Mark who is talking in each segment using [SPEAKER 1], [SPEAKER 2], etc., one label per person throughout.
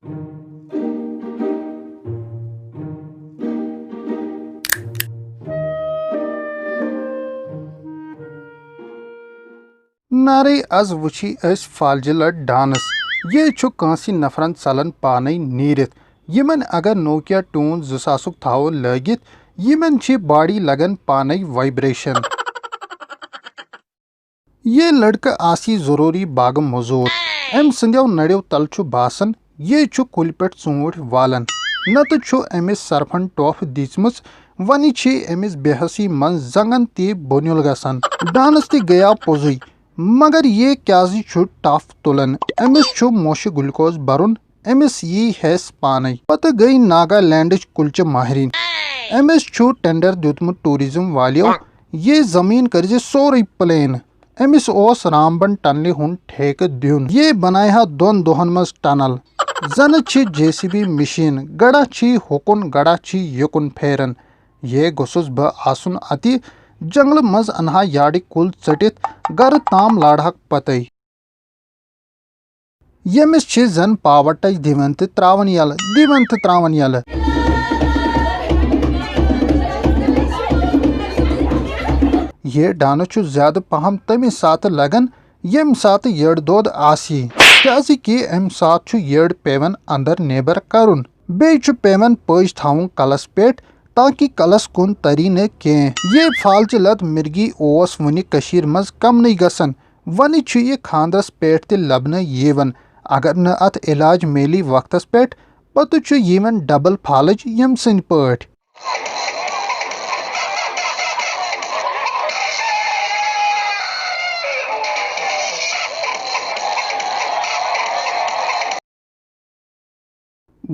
[SPEAKER 1] नारे अज वुची अस फालजि लट डांस ये छु कांसी नफरन चलन पाने नीरित यमन अगर नोकिया टून 2000 थावो लगित यमन छी बॉडी लगन पाने वाइब्रेशन। ये लड़का आसी जरूरी बाग मजूर अम संदेव नड़ो तल छु बासन ये छु कुल पे ूट वालन नत छु अमिस सरफन टॉफ दिचमच वनी छी अमिस बेहसी मन जंगन ती बोनुल गसन डांस ती गया पोजुई मगर ये क्याजी छु टफ तुलन अमिस छु मोश ग्लूकोज बरुन अमिस यी हेस पाने पत गई नागालैंड कुलच माहरीन अमिस छु टेंडर दितमुत टूरिज्म वालियो ये जमीन कर सोरे प्लेन अमिस ओस रामबन टनल हुन ठेक दिन ये बनाया दोन दोहन मज टनल जन छी जेसीबी मशीन गड़ा छी होकुन गड़ा छी युकुन फेरन ये गोसुस ब आसुन अति जंगल मज अनहा याड़ी कुल चटित गर ताम लाड़हक पतई यमिस छी जन पावर टच दिवन त त्रावन यल ये डांस छु ज्यादा पहम तमी सात लगन यम सात यड़ दोद आसी क्याजी कि अम सात छु यड़ पेवन अंदर नेबर करुन बे छु पेवन पज थाउन कलस पेट ताकि कलस कुन तरी न के ये फालच लत मिर्गी ओस वनि कशीर मज कम नहीं गसन वनि छु ये खानदस पेट ते लबन येवन अगर न अत इलाज मेली वक्तस पेट पत छु येवन डबल फालज यम सन पट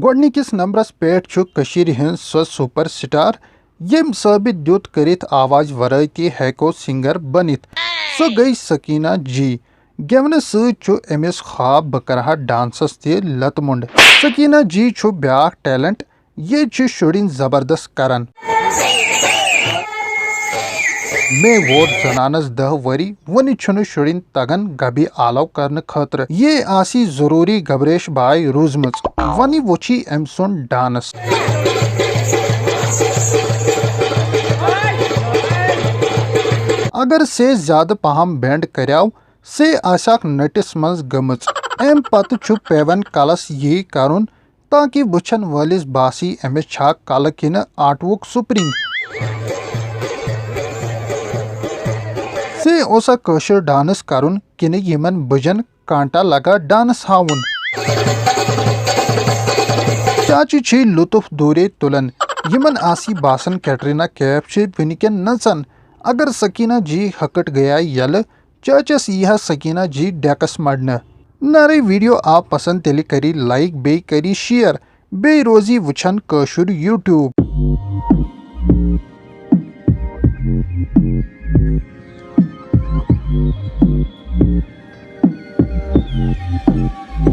[SPEAKER 1] गोडनिकिस नंबरस पेट छु कशीर हिंद सो सुपर स्टार यम साबित द्युत करित आवाज वराय ती हेको सिंगर बनित सो गई सकीना जी गेवन सु छु एमिस ख्वाब बकरहा डांसस ते लतमुंड सकीना जी छु ब्याक टैलेंट ये छु शुडिन जबरदस्त करन मे वोट जनानस 10 वरी वनि छुन शुडिन तगन गबी आलव करन खतर ये आसी जरूरी गबरेश बाय रोजमच वनि वुची एमसुन डांस अगर से ज्यादा पहम बैंड करयाव से आसाक नटिस मज गमच एम पत छु पेवन कलस यही करुन ताकि वुछन वालिस बासी एमिस छा कल किन आटवुक सुप्रिंग से ओसा कशर डांस करुन किन यमन बजन कांटा लगा डांस हाउन चाची छी लुतुफ दूरे तुलन यमन आसी बासन कैटरीना कैफ छे विनिकन नचन अगर सकीना जी हकट गया यल चाचस यह सकीना जी डेकस मडन नारे वीडियो आप पसंद तेली करी लाइक बे करी शेयर बे रोजी वुछन कशुर यूट्यूब।